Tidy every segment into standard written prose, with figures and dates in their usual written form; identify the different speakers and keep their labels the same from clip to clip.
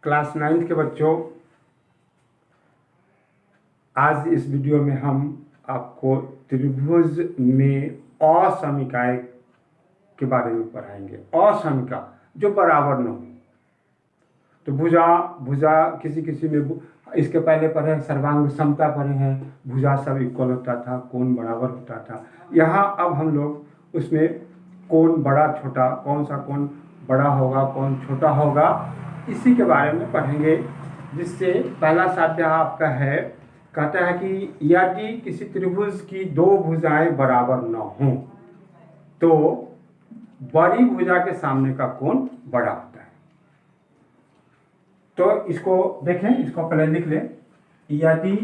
Speaker 1: Class 9 के बच्चों, आज इस वीडियो में हम आपको त्रिभुज में असमिकाएं के बारे में पढ़ाएंगे। असमिका जो बराबर न हो, तो भुजा किसी किसी में, इसके पहले पढ़े सर्वांग समता पढ़े हैं, भुजा सब इक्वल होता था, कोण बराबर होता था। यहाँ अब हम लोग उसमें कोण बड़ा छोटा, कौन सा कोण बड़ा होगा कौन छोटा होगा, इसी के बारे में पढ़ेंगे। जिससे पहला स्वाध्याय आपका है, कहता है कि यदि किसी त्रिभुज की दो भुजाएं बराबर न हों तो बड़ी भुजा के सामने का कोण बड़ा होता है। तो इसको देखें, इसको पहले लिख लें। यदि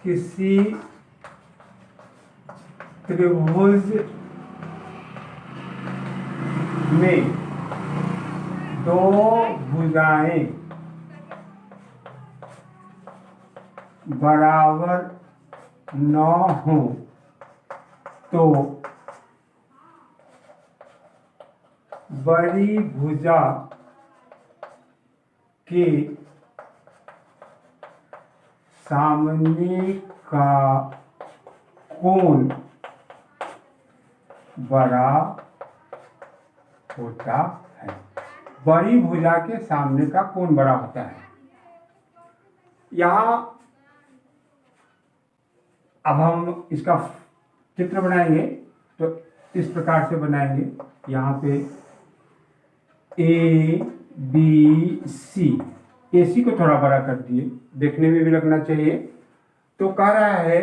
Speaker 1: किसी त्रिभुज में दो भुजाएं बराबर न हो तो बड़ी भुजा के सामने का कोण बड़ा होता है। बड़ी भुजा के सामने का कोण बड़ा होता है। यहाँ अब हम इसका चित्र बनाएंगे तो इस प्रकार से बनाएंगे। यहाँ पे ए बी सी, ए सी को थोड़ा बड़ा कर दिए, देखने में भी लगना चाहिए। तो कह रहा है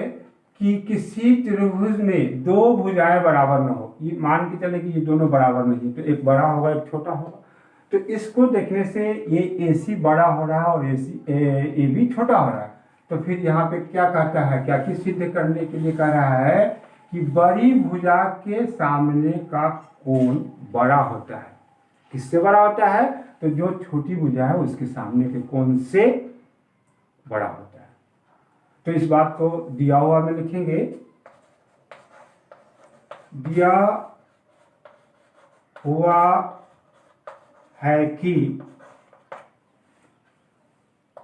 Speaker 1: कि किसी त्रिभुज में दो भुजाएं बराबर न हो। ये मान के चले कि ये दोनों बराबर नहीं, तो एक बड़ा होगा एक छोटा होगा। तो इसको देखने से ये ए सी बड़ा हो रहा है और ए बी छोटा हो रहा है। तो फिर यहाँ पे क्या कहता है, क्या किस सिद्ध करने के लिए कह रहा है कि बड़ी भुजा के सामने का कोण बड़ा होता है। किससे बड़ा होता है? तो जो छोटी भुजा है उसके सामने के कोण से बड़ा होता है। तो इस बात को दिया हुआ में लिखेंगे। दिया हुआ है कि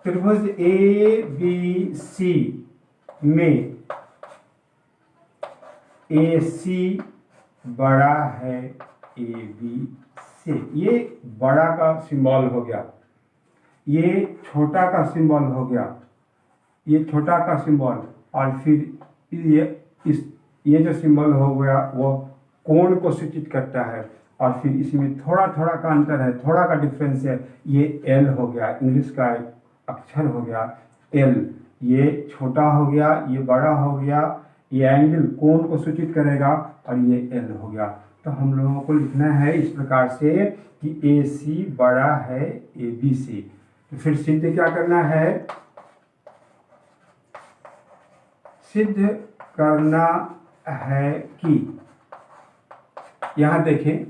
Speaker 1: त्रिभुज ए बी सी में ए सी बड़ा है ए बी से। ये बड़ा का सिंबल हो गया, ये छोटा का सिंबल हो गया, ये छोटा का सिंबल, और फिर ये जो सिंबल हो गया वो कोण को सूचित करता है। और फिर इसमें थोड़ा थोड़ा का अंतर है, थोड़ा का डिफरेंस है। ये एल हो गया, इंग्लिश का एक अक्षर हो गया एल। ये छोटा हो गया, ये बड़ा हो गया। ये एंगल कोण को सूचित करेगा और ये एल हो गया। तो हम लोगों को लिखना है इस प्रकार से कि ए सी बड़ा है ए बी से। तो फिर सिद्ध क्या करना है? सिद्ध करना है कि यहाँ देखें,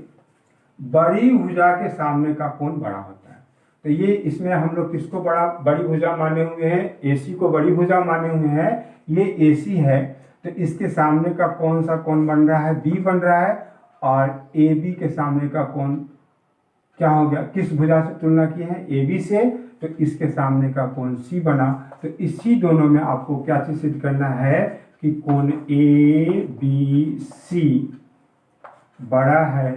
Speaker 1: बड़ी भुजा के सामने का कोण बड़ा होता है। तो ये इसमें हम लोग किसको बड़ी भुजा माने हुए हैं? एसी को बड़ी भुजा माने हुए हैं। ये एसी है, तो इसके सामने का कौन सा कोण बन रहा है? बी बन रहा है। और ए बी के सामने का कोण क्या हो गया? किस भुजा से तुलना की है? ए बी से। तो इसके सामने का कोण सी बना। तो इसी दोनों में आपको क्या चीज सिद्ध करना है कि कोण ए बी सी बड़ा है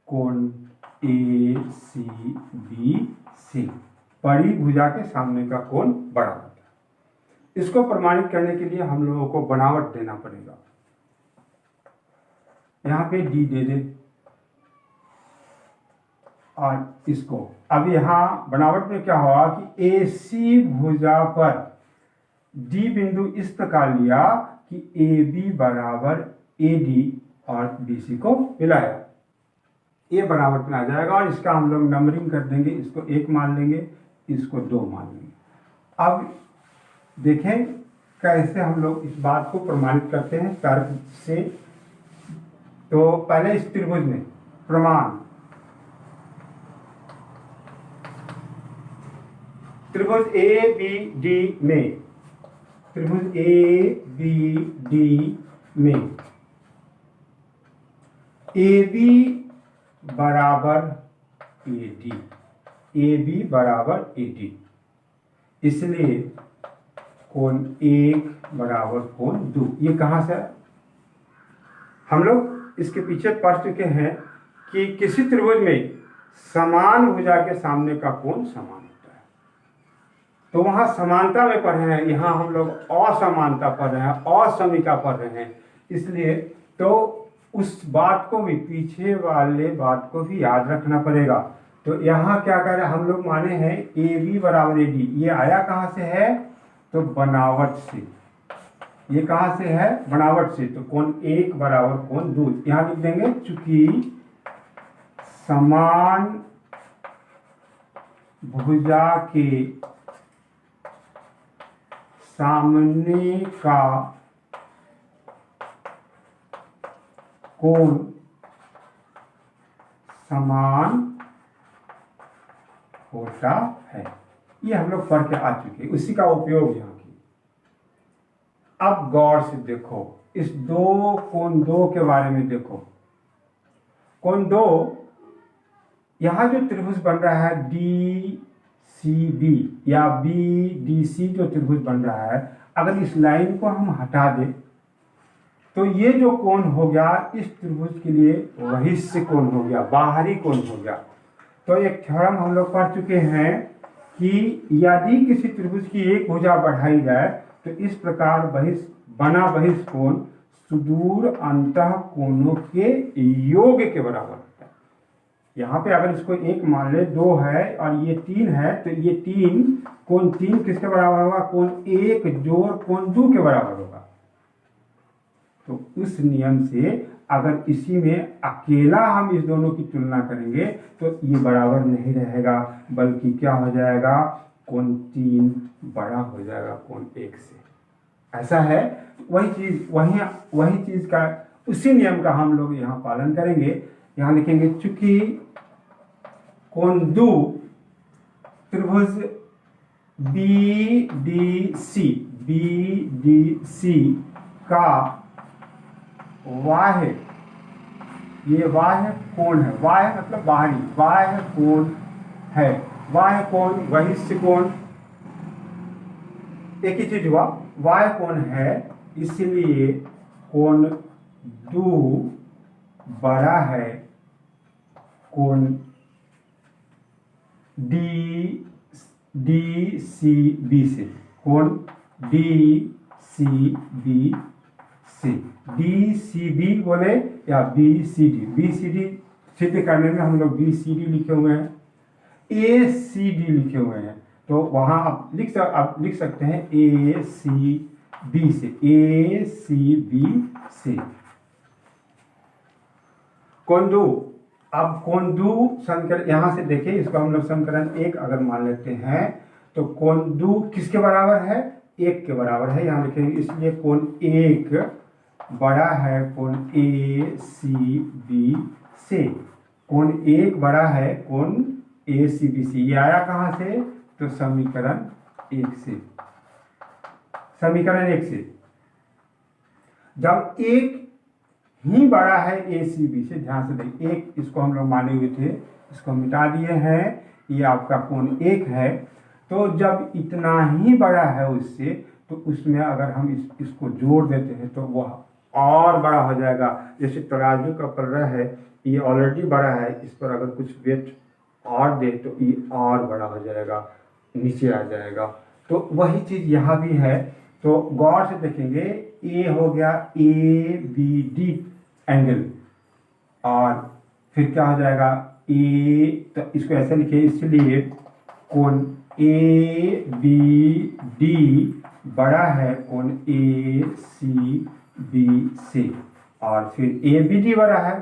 Speaker 1: कोण ए सी बी से। बड़ी भुजा के सामने का कोण बड़ा होता है। इसको प्रमाणित करने के लिए हम लोगों को बनावट देना पड़ेगा। यहाँ पे डी दे दे और इसको, अब यहाँ बनावट में क्या हुआ कि ए सी भुजा पर डी बिंदु इस प्रकार लिया कि ए बी बराबर ए डी और बी सी को मिलाया। ये बनावट में आ जाएगा और इसका हम लोग नंबरिंग कर देंगे। इसको 1 मान लेंगे, इसको 2 मान लेंगे। अब देखें कैसे हम लोग इस बात को प्रमाणित करते हैं तर्क से। तो पहले इस त्रिभुज में प्रमाण, त्रिभुज ए बी डी में, त्रिभुज ए बी डी में ए बी बराबर ए डी। ए बी बराबर ए डी, इसलिए कोण 1 बराबर कोण 2। ये कहाँ से हम लोग इसके पीछे पढ़ चुके हैं कि किसी त्रिभुज में समान भुजा के सामने का कोण समान होता है। तो वहां समानता में पढ़ रहे हैं, यहाँ हम लोग असमानता पढ़ रहे हैं, असमिका पढ़ रहे हैं, इसलिए तो उस बात को भी, पीछे वाले बात को भी याद रखना पड़ेगा। तो यहाँ क्या कर रहे हैं हम लोग, माने हैं ए बी बराबर ए डी। ये आया कहाँ से है, तो बनावट से। ये कहाँ से है, बनावट से। तो कोण 1 बराबर कोण 2 यहाँ लिख देंगे, चूंकि समान भुजा के सामने का कोण समान होता है। ये हम लोग पढ़ के आ चुके हैं, उसी का उपयोग यहाँ की। अब गौर से देखो इस कोण 2 के बारे में देखो। कोण 2, यहाँ जो त्रिभुज बन रहा है डी सी बी या बी डी सी जो त्रिभुज बन रहा है, अगर इस लाइन को हम हटा दें तो ये जो कोण हो गया इस त्रिभुज के लिए बहिष्य कोण हो गया, बाहरी कोण हो गया। तो एक थ्योरम हम लोग पढ़ चुके हैं कि यदि किसी त्रिभुज की एक भुजा बढ़ाई जाए तो इस प्रकार बहिष्य कोण सुदूर अंतः कोणों के योग के बराबर होता है। यहाँ पे अगर इसको 1 मान ले, 2 है और ये 3 है, तो ये 3 कोण 3 किसके बराबर होगा, कोण 1 जोड़ कोण 2 के बराबर होगा। तो उस नियम से अगर इसी में अकेला हम इस दोनों की तुलना करेंगे तो ये बराबर नहीं रहेगा, बल्कि क्या हो जाएगा, कोण 3 बड़ा हो जाएगा कोण 1 से। ऐसा है, वही चीज का, उसी नियम का हम लोग यहाँ पालन करेंगे। यहाँ लिखेंगे चूंकि कोण 2 त्रिभुज बी डी सी का बाह्य, ये बाह्य कोण है, बाह्य मतलब बाहरी, बाह्य कोण है, बाह्य कोण बहिष्य कोण एक ही चीज हुआ, बाह्य कोण है, इसलिए कोण 2 बड़ा है कोण डी सी बी से, कोण डी सी बी से। डी सी बी बोले या बी सी डी सिद्ध करने में हम लोग बी सी डी लिखे हुए हैं, ए सी डी लिखे हुए हैं, तो वहां आप लिख सकते हैं ए सी बी से, ए सी बी से। कोण 2, अब कोण 2 समीकरण यहां से देखिए, इसको हम लोग समीकरण 1 अगर मान लेते हैं तो कोण 2 किसके बराबर है, 1 के बराबर है। यहाँ लिखेंगे, इसलिए कोण 1 बड़ा है कोण ए सी बी से। कोण 1 बड़ा है कोण ए सी बी से। ये आया कहाँ से, तो समीकरण 1 से। समीकरण 1 से जब 1 ही बड़ा है ए सी बी से, ध्यान से देखिए, 1 इसको हम लोग माने हुए थे, इसको मिटा दिए हैं, ये आपका कोण 1 है। तो जब इतना ही बड़ा है उससे, तो उसमें अगर हम इसको जोड़ देते हैं तो वह और बड़ा हो जाएगा। जैसे तराजू का पल्ला है, ये ऑलरेडी बड़ा है, इस पर अगर कुछ वेट और दे तो ये और बड़ा हो जाएगा, नीचे आ जाएगा। तो वही चीज यहाँ भी है। तो गौर से देखेंगे, ए हो गया ए बी डी एंगल, और फिर क्या हो जाएगा ए, तो इसको ऐसे लिखिए, इसलिए कोण ए बी डी बड़ा है कोण ए सी बी से, और फिर ए बी डी बड़ा है,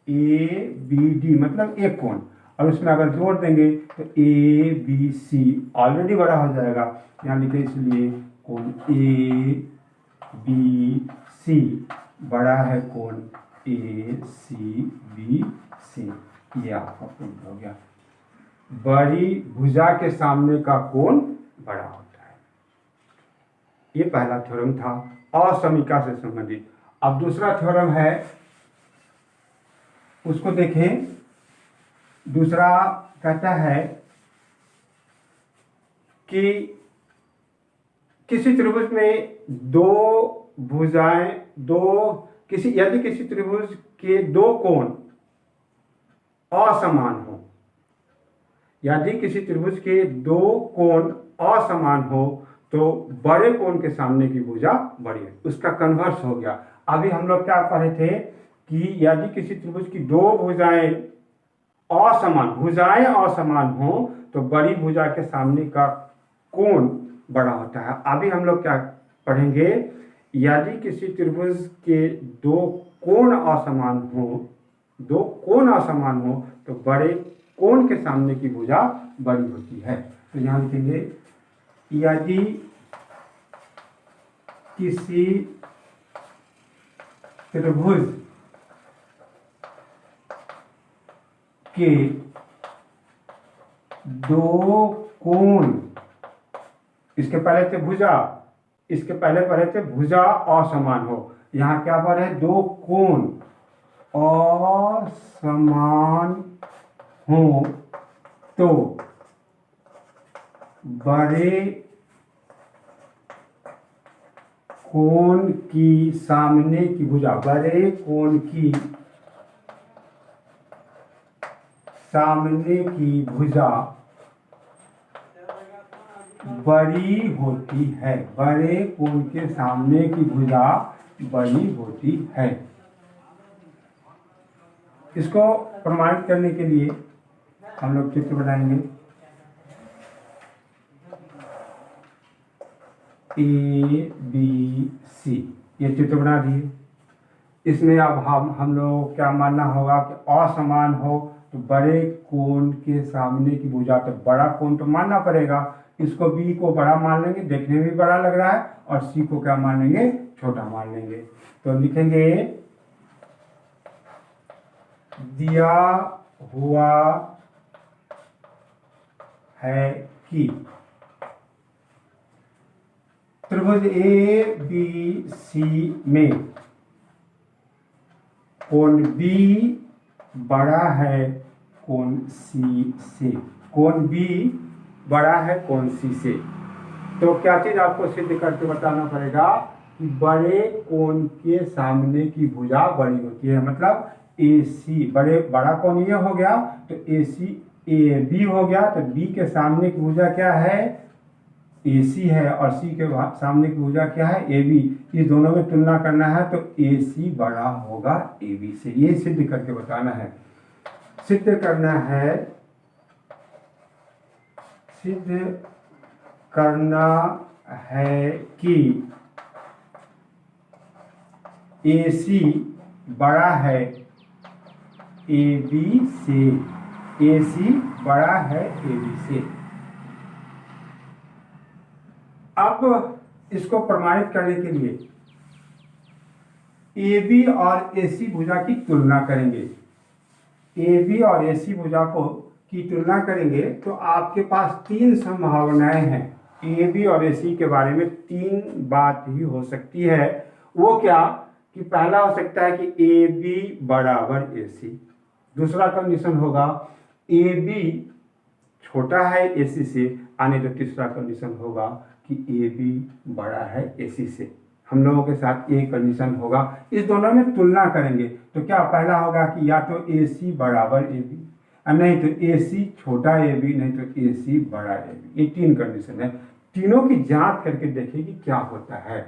Speaker 1: ए बी डी मतलब एक कोण, और उसमें अगर जोड़ देंगे तो ए बी सी ऑलरेडी बड़ा हो जाएगा। यहाँ लिखे, इसलिए कोण ए बी सी बड़ा है कोण ए सी बी सी। ये आपका प्रूफ हो गया, बड़ी भुजा के सामने का कोण बड़ा होता है। ये पहला थ्योरम था असमीका से संबंधित। अब दूसरा थ्योरम है, उसको देखें। दूसरा कहता है कि किसी त्रिभुज में दो भुजाएं यदि किसी त्रिभुज के दो कोण असमान हो, यदि किसी त्रिभुज के दो कोण असमान हो तो बड़े कोण के सामने की भुजा बड़ी है। उसका कन्वर्स हो गया। अभी हम लोग क्या पढ़े थे कि यदि किसी त्रिभुज की दो भुजाएं असमान हो तो बड़ी भुजा के सामने का कोण बड़ा होता है। अभी हम लोग क्या पढ़ेंगे, यदि किसी त्रिभुज के दो कोण असमान हो तो बड़े कोण के सामने की भुजा बड़ी होती है। तो यहां लिखेंगे, यदि किसी त्रिभुज के दो कोण, इसके पहले थे भुजा असमान हो, यहां क्या पर है, दो कोण असमान हो तो बड़े कोण की सामने की भुजा, बड़े कोण की सामने की भुजा बड़ी होती है। बड़े कोण के सामने की भुजा बड़ी होती है। इसको प्रमाणित करने के लिए हम लोग चित्र बनाएंगे। ABC ये चित्र बना दिए। इसमें अब हम लोग क्या मानना होगा कि असमान हो तो बड़े कोण के सामने की भुजा, तो बड़ा कोण तो मानना पड़ेगा। इसको B को बड़ा मान लेंगे, देखने में भी बड़ा लग रहा है, और C को क्या मान लेंगे, छोटा मान लेंगे। तो लिखेंगे, दिया हुआ है कि त्रिभुज ABC में कोण B बड़ा है कोण C से। कोण B बड़ा है कोण C से। तो क्या चीज आपको सिद्ध करके बताना पड़ेगा कि बड़े कोण के सामने की भुजा बड़ी होती है। मतलब AC, बड़ा कोण ये हो गया तो AC AB हो गया, तो B के सामने की भुजा क्या है, AC है, और C के सामने की भुजा क्या है, AB। इस दोनों में तुलना करना है तो AC बड़ा होगा AB से। ये सिद्ध करके बताना है। सिद्ध करना है कि AC बड़ा है AB से। AC बड़ा है AB से। अब इसको प्रमाणित करने के लिए AB और AC भुजा की तुलना करेंगे। AB और AC भुजा की तुलना करेंगे तो आपके पास तीन संभावनाएं हैं। AB और AC के बारे में तीन बात ही हो सकती है। वो क्या कि पहला हो सकता है कि AB बराबर AC। दूसरा कंडीशन होगा AB छोटा है AC से, आने तो तीसरा कंडीशन होगा कि AB बड़ा है AC से। हम लोगों के साथ एक कंडीशन होगा। इस दोनों में तुलना करेंगे तो क्या पहला होगा कि या तो AC बराबर AB, नहीं तो AC छोटा AB, नहीं तो AC बड़ा AB। ये तीन कंडीशन है। तीनों की जांच करके देखेंगे क्या होता है।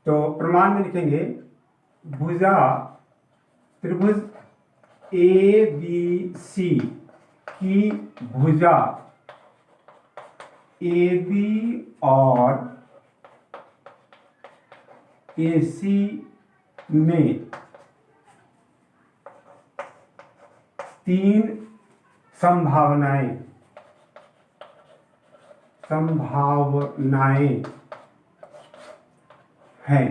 Speaker 1: तो प्रमाण में लिखेंगे, भुजा त्रिभुज ABC की भुजा AB और AC में तीन संभावनाएं हैं।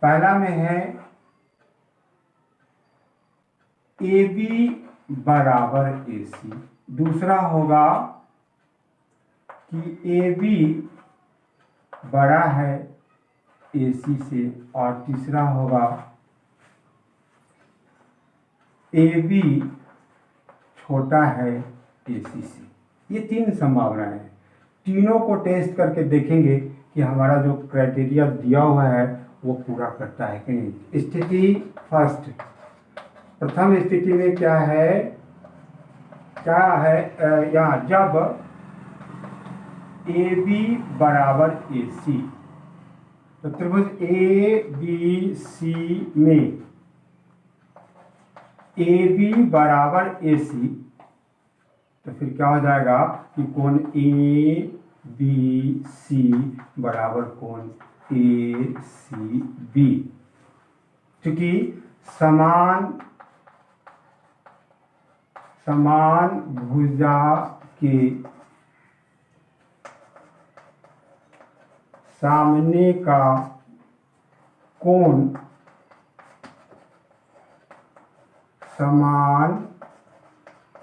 Speaker 1: पहला में है AB बराबर AC। दूसरा होगा कि AB बड़ा है AC से, और तीसरा होगा AB छोटा है AC से। ये तीन संभावनाएं हैं। तीनों को टेस्ट करके देखेंगे कि हमारा जो क्राइटेरिया दिया हुआ है वो पूरा करता है कि नहीं। स्थिति फर्स्ट, प्रथम स्थिति में क्या है यहाँ जब AB बराबर AC, तो त्रिभुज ABC में AB बराबर AC, तो फिर क्या हो जाएगा कि कोण ABC बराबर कोण ACB, क्योंकि समान भुजा के सामने का कोण समान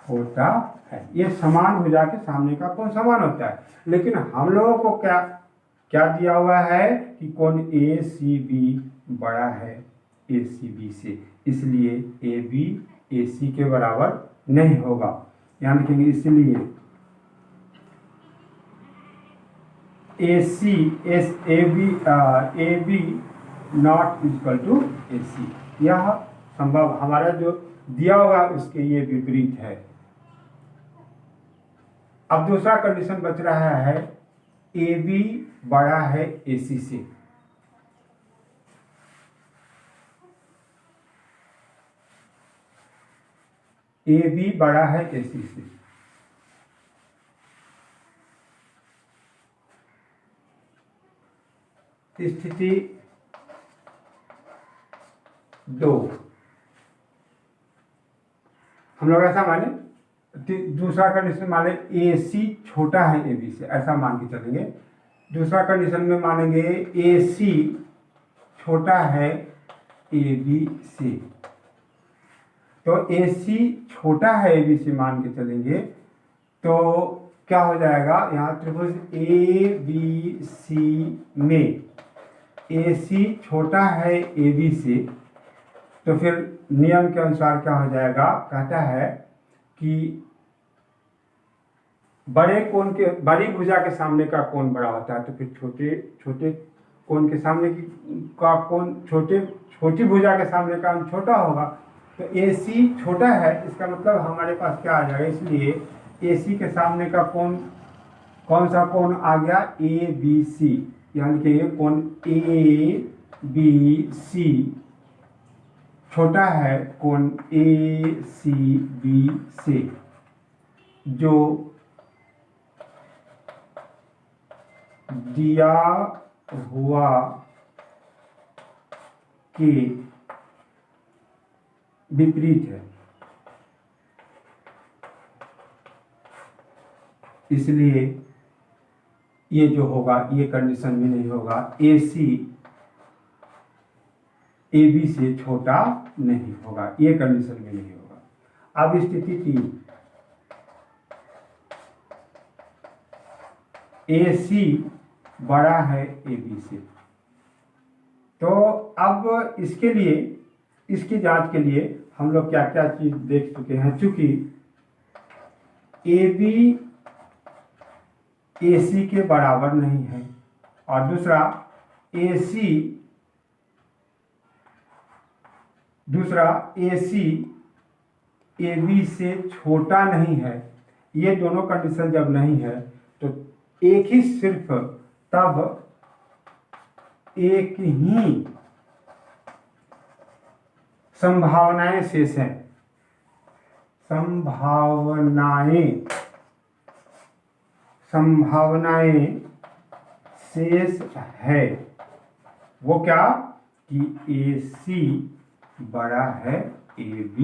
Speaker 1: होता है। ये समान भुजा के सामने का कोण समान होता है, लेकिन हम लोगों को क्या दिया हुआ है कि कोण ACB बड़ा है ACB से, इसलिए AB AC के बराबर नहीं होगा। यानी लिखेंगे इसलिए AB not equal to AC। यह संभव हमारा जो दिया हुआ उसके ये विपरीत है। अब दूसरा कंडीशन बच रहा है AB बड़ा है AC से। AB बड़ा है AC से, स्थिति 2 हम लोग ऐसा माने, दूसरा कंडीशन माने AC छोटा है AB से, ऐसा मान के चलेंगे। दूसरा कंडीशन में मानेंगे AC छोटा है AB से, तो AC छोटा है AB से मान के चलेंगे तो क्या हो जाएगा, यहाँ त्रिभुज ABC में AC छोटा है AB से, तो फिर नियम के अनुसार क्या हो जाएगा, कहता है कि बड़ी भुजा के सामने का कोण बड़ा होता है, तो फिर छोटे कोण के सामने का कोण छोटी भुजा के सामने का छोटा होगा। तो AC छोटा है, इसका मतलब हमारे पास क्या आ जाएगा, इसलिए AC के सामने का कोण कौन सा कोण आ गया, ABC, यानी कि ये कोण ABC छोटा है कोण ACB से, जो दिया हुआ के विपरीत है। इसलिए ये जो होगा ये कंडीशन भी नहीं होगा, AC AB से छोटा नहीं होगा, ये कंडीशन भी नहीं होगा। अब स्थिति 3, AC बड़ा है AB से, तो अब इसके लिए, इसकी जांच के लिए हम लोग क्या क्या चीज देख चुके हैं। चूंकि AB AC के बराबर नहीं है, और दूसरा AC AB से छोटा नहीं है, ये दोनों कंडीशन जब नहीं है तो एक ही सिर्फ तब एक ही संभावनाएं शेष हैं, संभावनाएं शेष है। वो क्या कि AC बड़ा है AB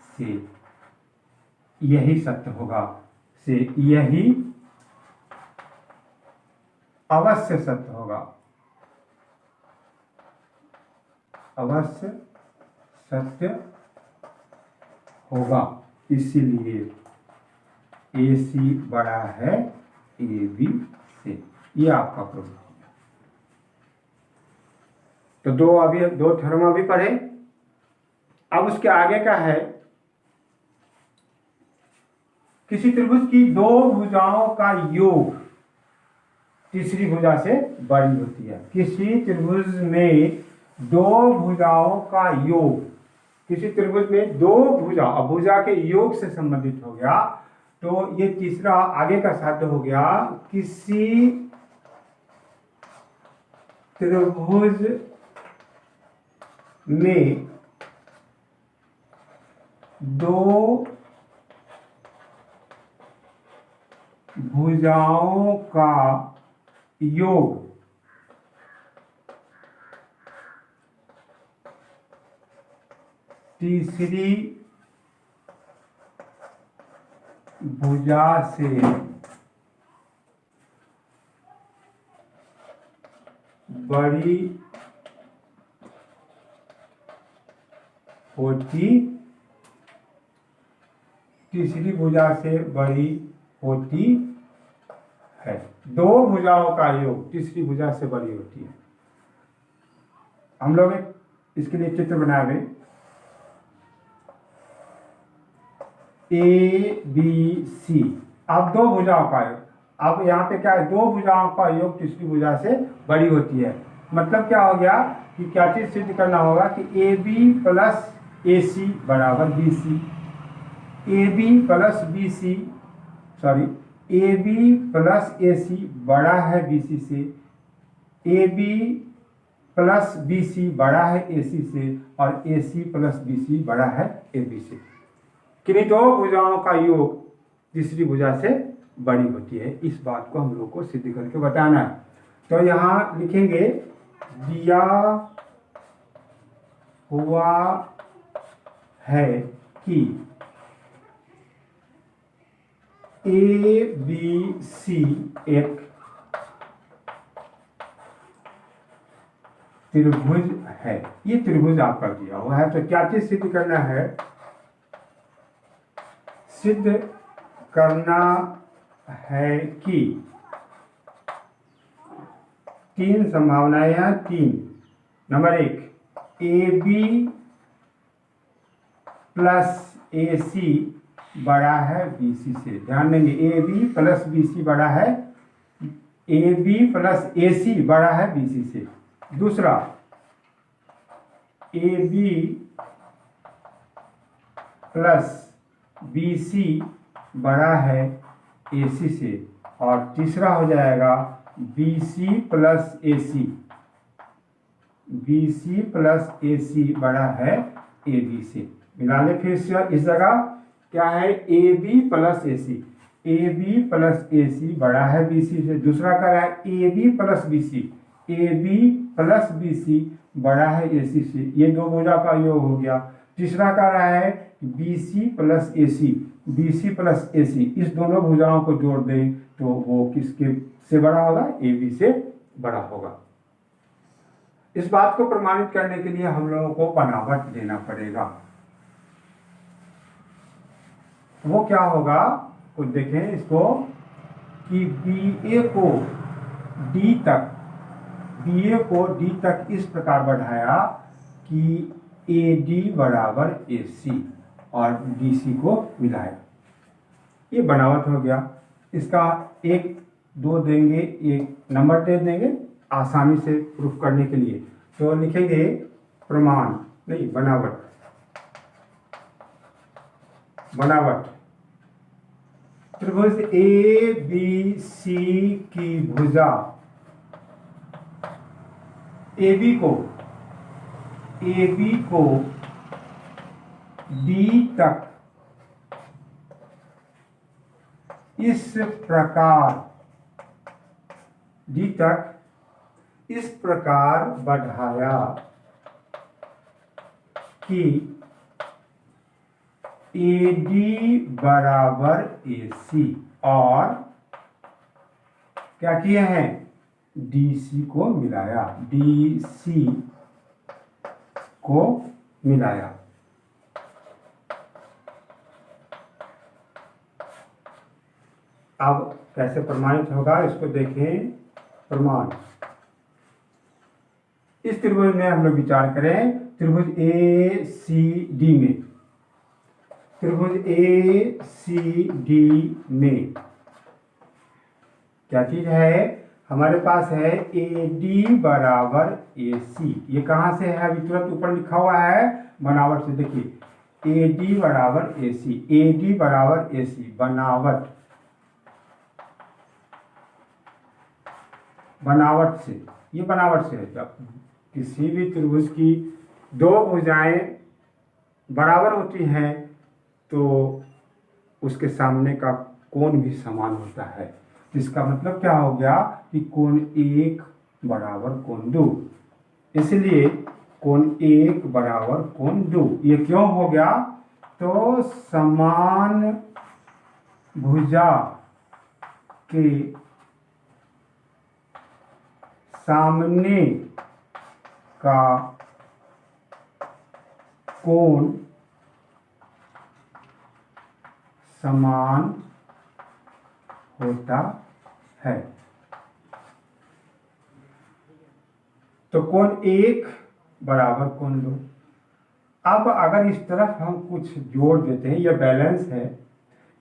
Speaker 1: से, यही सत्य होगा, से यही अवश्य सत्य होगा, अवश्य सत्य होगा। इसीलिए AC बड़ा है AB से, ये आपका प्रूफ है। तो दो थ्योरम अभी पढ़े। अब उसके आगे का है किसी त्रिभुज की दो भुजाओं का योग तीसरी भुजा से बड़ी होती है। किसी त्रिभुज में दो भुजाओं का योग, किसी त्रिभुज में दो भुजा, अब भुजा के योग से संबंधित हो गया, तो ये तीसरा आगे का शब्द हो गया। किसी त्रिभुज में दो भुजाओं का योग तीसरी भुजा से बड़ी होती, तीसरी भुजा से बड़ी होती है। दो भुजाओं का योग तीसरी भुजा से बड़ी होती है। हम लोग इसके लिए चित्र बनाए, ए बी सी। अब दो भुजाओं का योग, अब यहाँ पे क्या है, दो भुजाओं का योग तीसरी भुजा से बड़ी होती है। मतलब क्या हो गया कि क्या चीज सिद्ध करना होगा कि A B plus A C बराबर B C, A B plus B C, sorry, A B plus A C बड़ा है बी सी से, A B plus B C बड़ा है ए सी से, और ए सी प्लस बी सी बड़ा है ए बी से। किन्हीं दो भुजाओं का योग तीसरी भुजा से बड़ी होती है। इस बात को हम लोग को सिद्ध करके बताना है। तो यहाँ लिखेंगे, दिया हुआ है कि ए बी सी एक त्रिभुज है। ये त्रिभुज आपका दिया हुआ है। तो क्या चीज सिद्ध करना है, सिद्ध करना है कि तीन संभावनाएं हैं, तीन। नंबर एक, ए बी प्लस ए सी बड़ा है बी सी से। ध्यान देंगे, A B plus B C बड़ा है, A B plus A C बड़ा है बी सी से। दूसरा, A B plus B C बड़ा है ए सी से। और तीसरा हो जाएगा B C plus A C, B C plus A C बड़ा है ए बी से। मिला ले फिर से, इस जगह क्या है, A B plus A C, A B plus A C बड़ा है बी सी से। दूसरा क्या है, A B plus B C, A B plus B C बड़ा है ए सी से। ये दो भुजा का योग हो गया। तीसरा क्या रहा है, B C plus A C, B C plus A सी, इस दोनों भुजाओं को जोड़ दें तो वो किसके से बड़ा होगा, ए बी से बड़ा होगा। इस बात को प्रमाणित करने के लिए हम लोगों को बनावट देना पड़ेगा। वो क्या होगा, कुछ देखें इसको, कि बी ए को डी तक, बी ए को डी तक इस प्रकार बढ़ाया कि ए डी बराबर ए सी, और डी सी को मिलाया। ये बनावट हो गया। इसका एक दो देंगे, एक नंबर दे देंगे आसानी से प्रूफ करने के लिए। तो लिखेंगे प्रमाण, नहीं बनावट, बनावट। त्रिभुज ए बी सी की भुजा ए बी को डी तक इस प्रकार, डी तक इस प्रकार बढ़ाया कि ए डी बराबर ए सी, और क्या किए हैं, डी सी को मिलाया, डी सी को मिलाया। अब कैसे प्रमाणित होगा इसको देखें। प्रमाण, इस त्रिभुज में हम लोग विचार करें, त्रिभुज ए सी डी में त्रिभुज ए सी डी में क्या चीज है, हमारे पास है ए डी बराबर ए सी। ये कहाँ से है, अभी तुरंत ऊपर लिखा हुआ है बनावट से, देखिए ए डी बराबर ए सी, ए डी बराबर ए सी, बनावट से, ये बनावट से है। जब किसी भी त्रिभुज की दो भुजाएं बराबर होती हैं तो उसके सामने का कोण भी समान होता है। इसका मतलब क्या हो गया कि कोण एक बराबर कोण दो, इसलिए कोण एक बराबर कोण दो। ये क्यों हो गया, तो समान भुजा के सामने का कोण समान होता है। तो कोण एक बराबर कोण दो। अब अगर इस तरफ हम कुछ जोड़ देते हैं, यह बैलेंस है,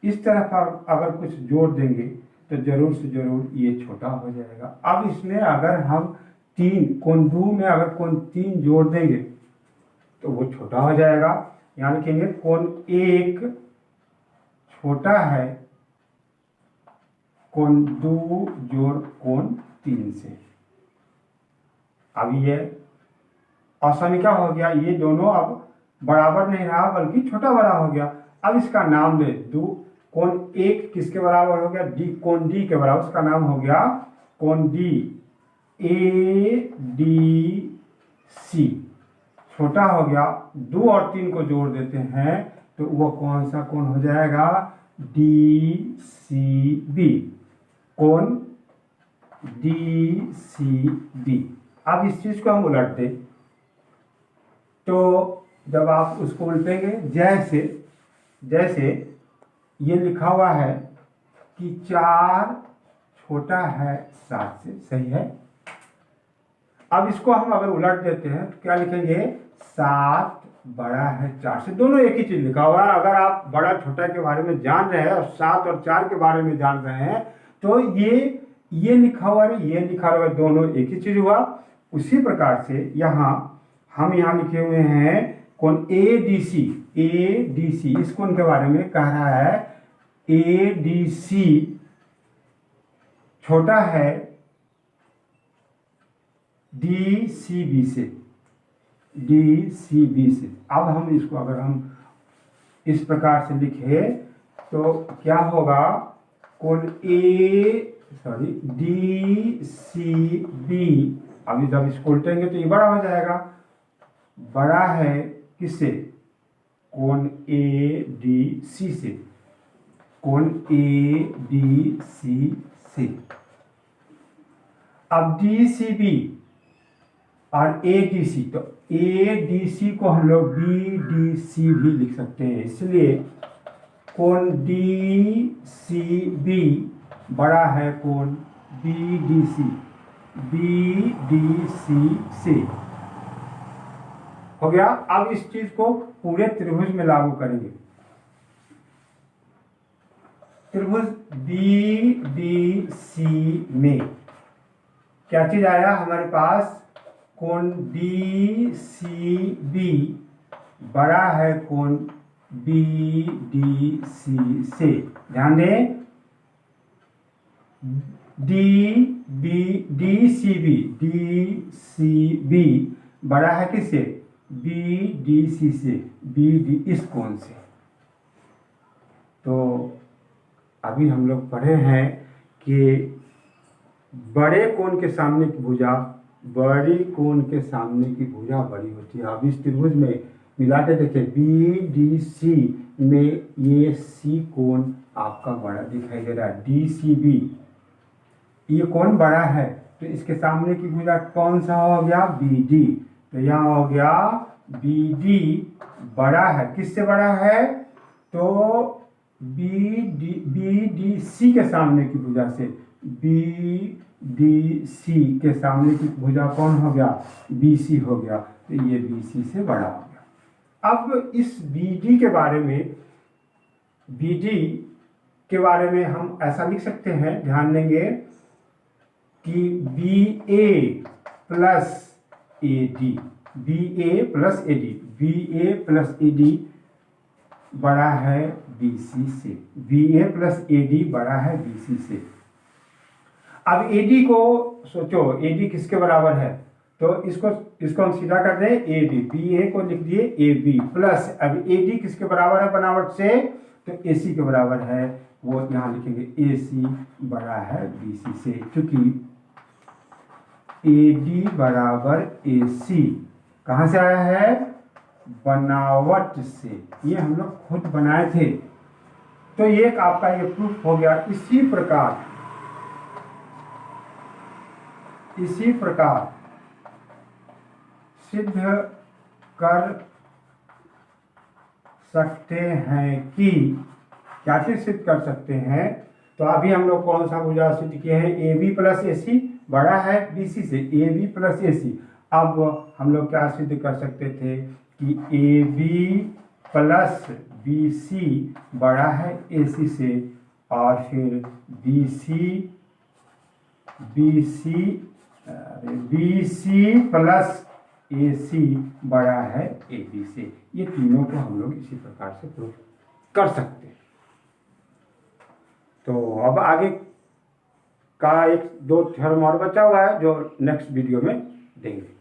Speaker 1: इस तरफ अगर कुछ जोड़ देंगे तो जरूर से जरूर ये छोटा हो जाएगा। अब इसमें अगर हम तीन कोण दो में अगर कोण तीन जोड़ देंगे तो वो छोटा हो जाएगा। यानी कहेंगे कोण एक छोटा है कोण दो जोड़ कोण तीन से। अब ये असमीका हो गया, ये दोनों अब बराबर नहीं रहा बल्कि छोटा बड़ा हो गया। अब इसका नाम दे दो, कोण एक किसके बराबर हो गया, डी, कोण डी के बराबर, उसका नाम हो गया कोण डी, ए डी सी छोटा हो गया। दो और तीन को जोड़ देते हैं तो वो कौन सा कोण हो जाएगा, डी सी बी, कोण डी सी बी। अब इस चीज को हम उलट दें तो जब आप उसको उल्टेंगे, जैसे ये लिखा हुआ है कि 4 छोटा है 7 से, सही है। अब इसको हम अगर उलट देते हैं तो क्या लिखेंगे, 7 बड़ा है 4 से। दोनों एक ही चीज लिखा हुआ है। अगर आप बड़ा छोटा के बारे में जान रहे हैं और 7 और 4 के बारे में जान रहे हैं तो ये लिखा हुआ है, ये लिखा हुआ है, दोनों एक ही चीज हुआ। उसी प्रकार से हम यहाँ लिखे हुए हैं कोण ए डी सी, इस कोण के बारे में कह रहा है ए डी सी छोटा है डी सी बी से। अब हम इसको अगर हम इस प्रकार से लिखे तो क्या होगा, कोण डी सी बी। अभी जब इसको उल्टेंगे तो ये बड़ा हो जाएगा, बड़ा है किससे, कोण ए डी सी से, कोण ए डी सी से। अब डी सी बी और ए डी सी, तो ए डी सी को हम लोग बी डी सी भी लिख सकते हैं। इसलिए कोण डी सी बी बड़ा है कोण बी डी सी से। हो गया। अब इस चीज को पूरे त्रिभुज में लागू करेंगे। त्रिभुज बी डी सी में क्या चीज आया हमारे पास, कोण डी सी बी बड़ा है कोण बी डी सी से। ध्यान दें, डी सी बी बड़ा है किससे, बी डी सी से, बी डी इस कोण से। तो अभी हम लोग पढ़े हैं कि बड़े कोण के सामने की भुजा, बड़ी कोण के सामने की भुजा बड़ी होती है। अब इस त्रिभुज में मिला के देखिए, बी डी सी में ये सी कोण आपका बड़ा दिखाई दे रहा है, डी सी बी ये कोण बड़ा है तो इसके सामने की भुजा कौन सा हो गया, बी डी। तो यहाँ हो गया बी डी बड़ा है, किससे बड़ा है, तो बी डी सी के सामने की भुजा से, बी डी सी के सामने की भुजा कौन हो गया, बी सी हो गया। तो ये बी सी से बड़ा हो गया। अब इस बी डी के बारे में बी डी के बारे में हम ऐसा लिख सकते हैं, ध्यान देंगे कि B A plus A D, B A plus A D, B A plus A D बड़ा है बी सी से, B A plus A D बड़ा है बी सी से। अब ए डी को सोचो, ए डी किसके बराबर है, तो इसको हम सीधा कर दें, ए बी, बी ए को लिख दिए ए बी प्लस, अब ए डी किसके बराबर है बनावट से, तो ए सी के बराबर है, वो यहाँ लिखेंगे ए सी बड़ा है बी सी से, क्योंकि ए डी बराबर ए सी कहाँ से आया है, बनावट से, ये हम लोग खुद बनाए थे। तो ये आपका ये प्रूफ हो गया। इसी प्रकार सिद्ध कर सकते हैं कि, क्या चीज सिद्ध कर सकते हैं, तो अभी हम लोग कौन सा भुजा सिद्ध किए हैं, ए बी प्लस ए सी बड़ा है बी सी से, ए बी प्लस ए सी। अब हम लोग क्या सिद्ध कर सकते थे कि A B plus B C बड़ा है ए सी से, और फिर B C plus A C बड़ा है ए बी से। ये तीनों को हम लोग इसी प्रकार से प्रूफ कर सकते हैं। तो अब आगे का एक दो थ्योरम और बचा हुआ है जो नेक्स्ट वीडियो में देंगे।